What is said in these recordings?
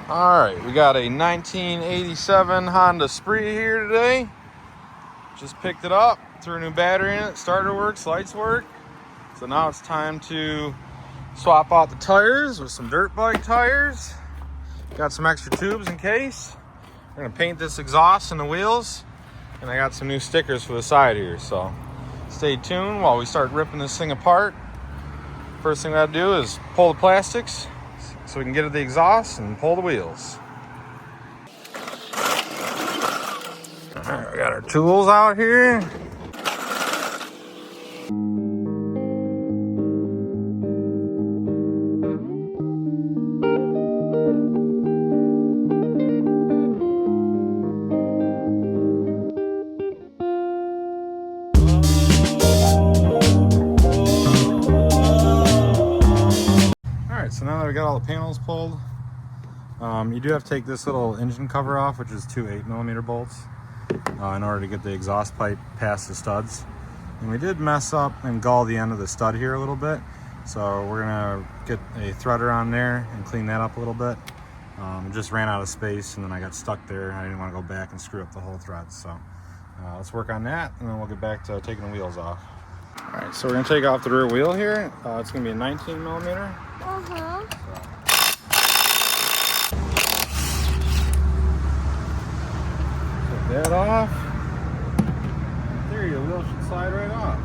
All right, we got a 1987 Honda Spree here today. Just picked it up, threw a new battery in it, starter works, lights work. So now it's time to swap out the tires with some dirt bike tires. Got some extra tubes in case. We're gonna paint this exhaust and the wheels, and I got some new stickers for the side here. So stay tuned while we start ripping this thing apart. First thing we gotta do is pull the plastics so we can get at the exhaust and pull the wheels. All right, we got our tools out here. So now that we got all the panels pulled, you do have to take this little engine cover off, which is two 8mm bolts, in order to get the exhaust pipe past the studs. And we did mess up and gall the end of the stud here a little bit, so we're gonna get a threader on there and clean that up a little bit. Just ran out of space, and then I got stuck there. I didn't want to go back and screw up the whole thread, so let's work on that, and then we'll get back to taking the wheels off. All right, so we're gonna take off the rear wheel here. It's gonna be a 19mm. Take that off. There, your wheel should slide right off.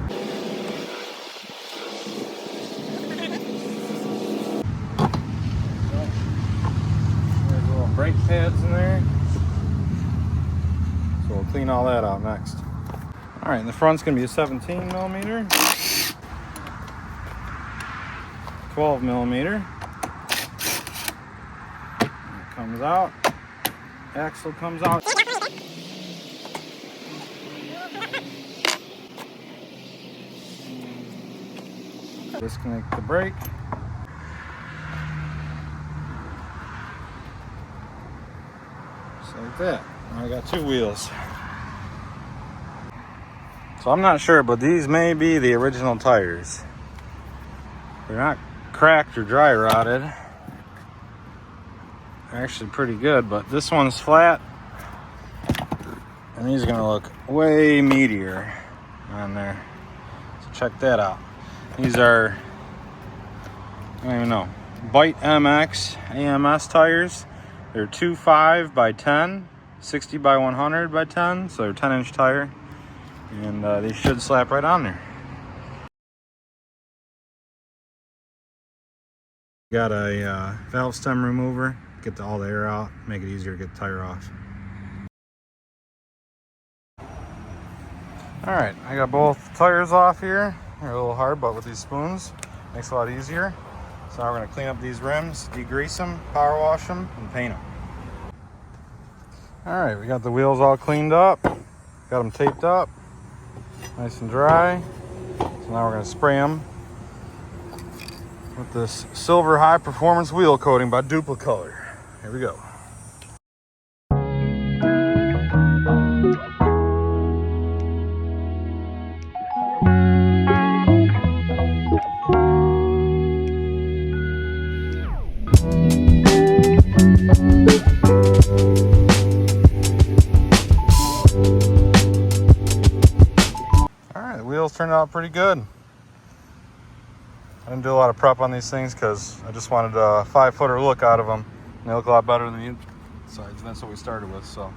There's little brake pads in there. So we'll clean all that out next. All right, and the front's gonna be a 17mm. 12mm. Comes out. Axle comes out. Disconnect the brake. Just like that. Now I got two wheels. So I'm not sure, but these may be the original tires. They're not cracked or dry rotted. They're actually pretty good, but this one's flat, and these are gonna look way meatier on there. So check that out. These are, I don't even know, Byte MX AMS tires. They're 2.5 by 10, 60 by 100 by 10, so they're 10-inch tire, and they should slap right on there. Got a valve stem remover, get all the air out, make it easier to get the tire off. All right, I got both tires off here. They're a little hard, but with these spoons, makes it a lot easier. So now we're gonna clean up these rims, degrease them, power wash them, and paint them. All right, we got the wheels all cleaned up, got them taped up, nice and dry. So now we're gonna spray them with this silver high performance wheel coating by Duplicolor. Here we go. All right, the wheels turned out pretty good. I didn't do a lot of prep on these things because I just wanted a 5-footer look out of them. And they look a lot better than the insides, and that's what we started with. So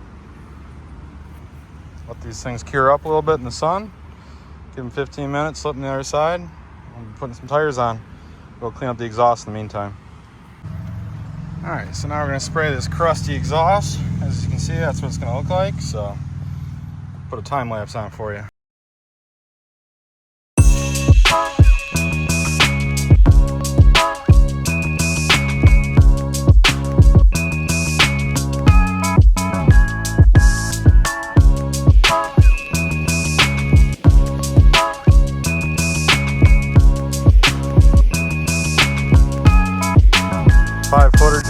let these things cure up a little bit in the sun. Give them 15 minutes, slip them the other side. I'm putting some tires on. Go clean up the exhaust in the meantime. All right, so now we're gonna spray this crusty exhaust. As you can see, that's what it's gonna look like. So put a time lapse on for you.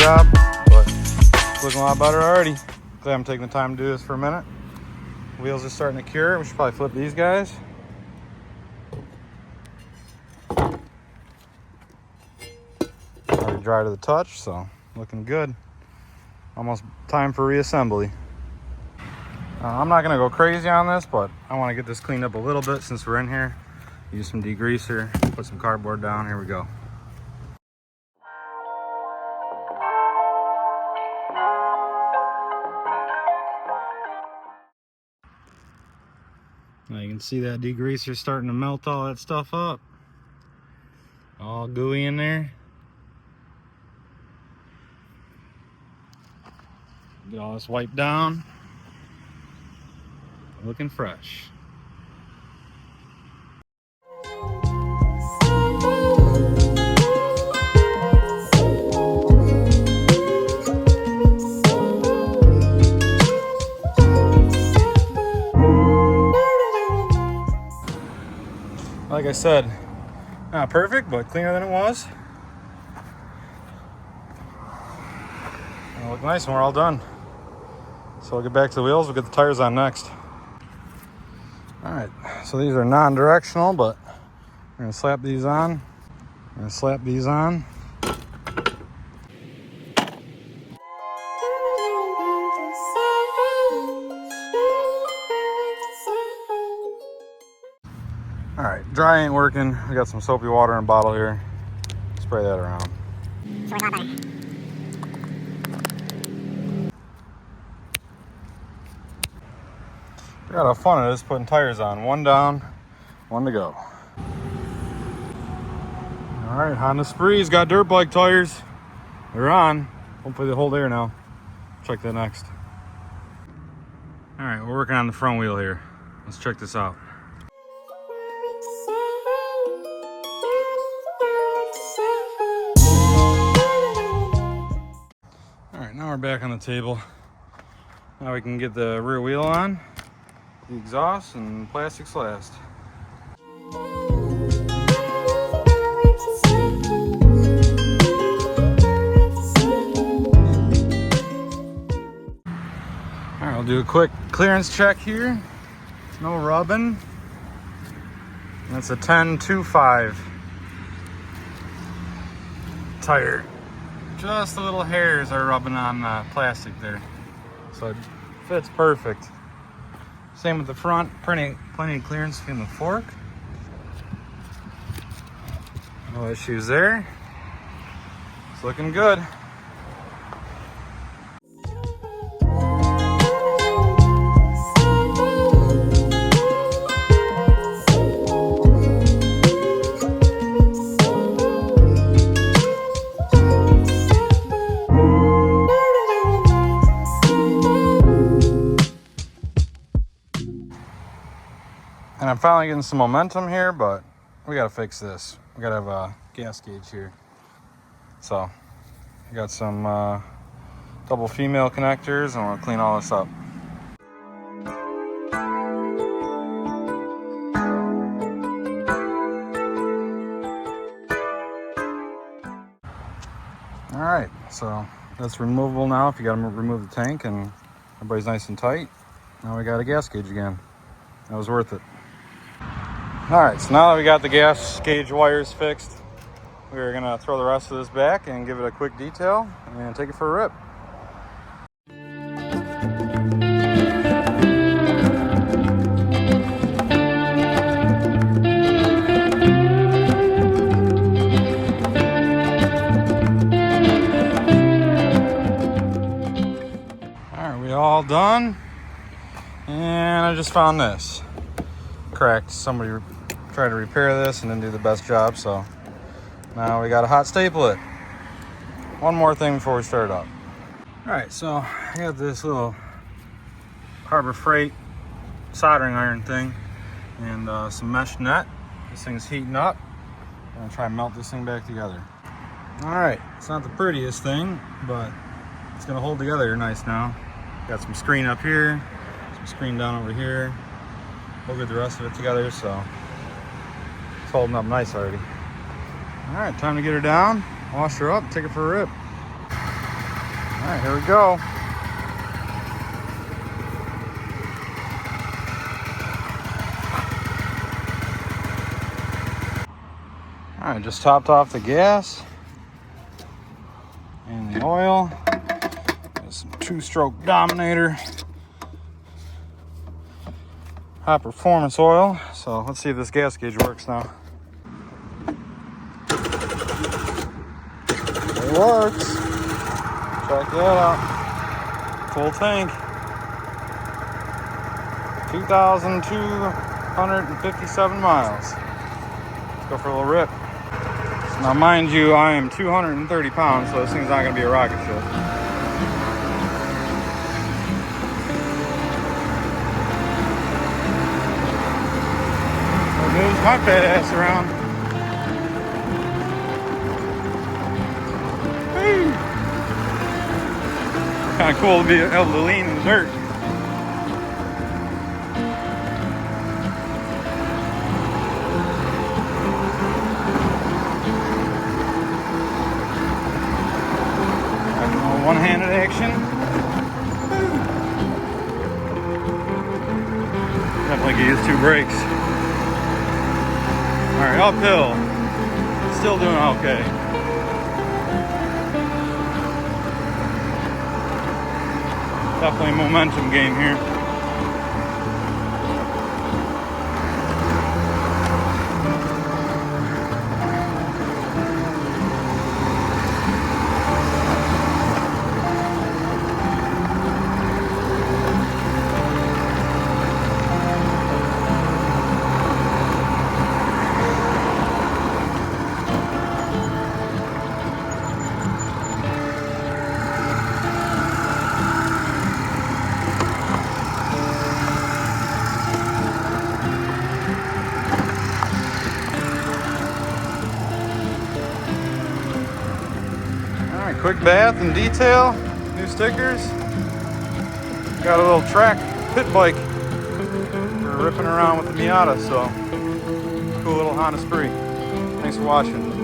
Job, but it's looking a lot better already. Glad I'm taking the time to do this for a minute. Wheels are starting to cure. We should probably flip these guys. Already dry to the touch, so looking good. Almost time for reassembly. I'm not gonna go crazy on this, but I want to get this cleaned up a little bit since we're in here. Use some degreaser, put some cardboard down. Here we go. Now you can see that degreaser starting to melt all that stuff up. All gooey in there. Get all this wiped down. Looking fresh. Like I said, not perfect, but cleaner than it was. It'll look nice when we're all done. So we'll get back to the wheels. We'll get the tires on next. All right, so these are non-directional, but we're gonna slap these on. We're gonna slap these on. All right, dry ain't working. We got some soapy water in a bottle here. Spray that around. We got a fun of this putting tires on. One down, one to go. All right, Honda Spree's got dirt bike tires. They're on. Hopefully they hold air now. Check that next. All right, we're working on the front wheel here. Let's check this out. All right, now we're back on the table. Now we can get the rear wheel on, the exhaust, and plastics last. All right, we'll do a quick clearance check here. No rubbing. That's a 10.25 tire. Just the little hairs are rubbing on plastic there. So it fits perfect. Same with the front, plenty of clearance in the fork. No issues there. It's looking good. And I'm finally getting some momentum here, but we gotta fix this. We gotta have a gas gauge here. So, I got some double female connectors, and we'll clean all this up. All right, so that's removable now if you gotta remove the tank, and everybody's nice and tight. Now we got a gas gauge again. That was worth it. All right, so now that we got the gas gauge wires fixed, we're gonna throw the rest of this back and give it a quick detail and take it for a rip. All right, we all done. And I just found this cracked. Somebody tried to repair this and didn't do the best job, so now we got to hot staple it. One more thing before we start up. All right, so I got this little Harbor Freight soldering iron thing and some mesh net. This thing's heating up. I'm gonna try and melt this thing back together. All right, it's not the prettiest thing, but it's gonna hold together nice now. Got some screen up here, some screen down over here. We'll get the rest of it together, so it's holding up nice already. All right, time to get her down, wash her up, take her for a rip. All right, here we go. All right, just topped off the gas and the oil. Some 2-stroke Dominator. High performance oil. So let's see if this gas gauge works now. It works. Check that out. Full tank. 2,257 miles. Let's go for a little rip. Now mind you, I am 230 pounds, so this thing's not going to be a rocket ship. It moves my fat ass around. Woo! Kind of cool to be able to lean in the dirt. One-handed action. Definitely could use 2 brakes. Alright, uphill. Still doing okay. Definitely a momentum game here. Quick bath and detail, new stickers. Got a little track pit bike for ripping around with the Miata, so cool little Honda Spree. Thanks for watching.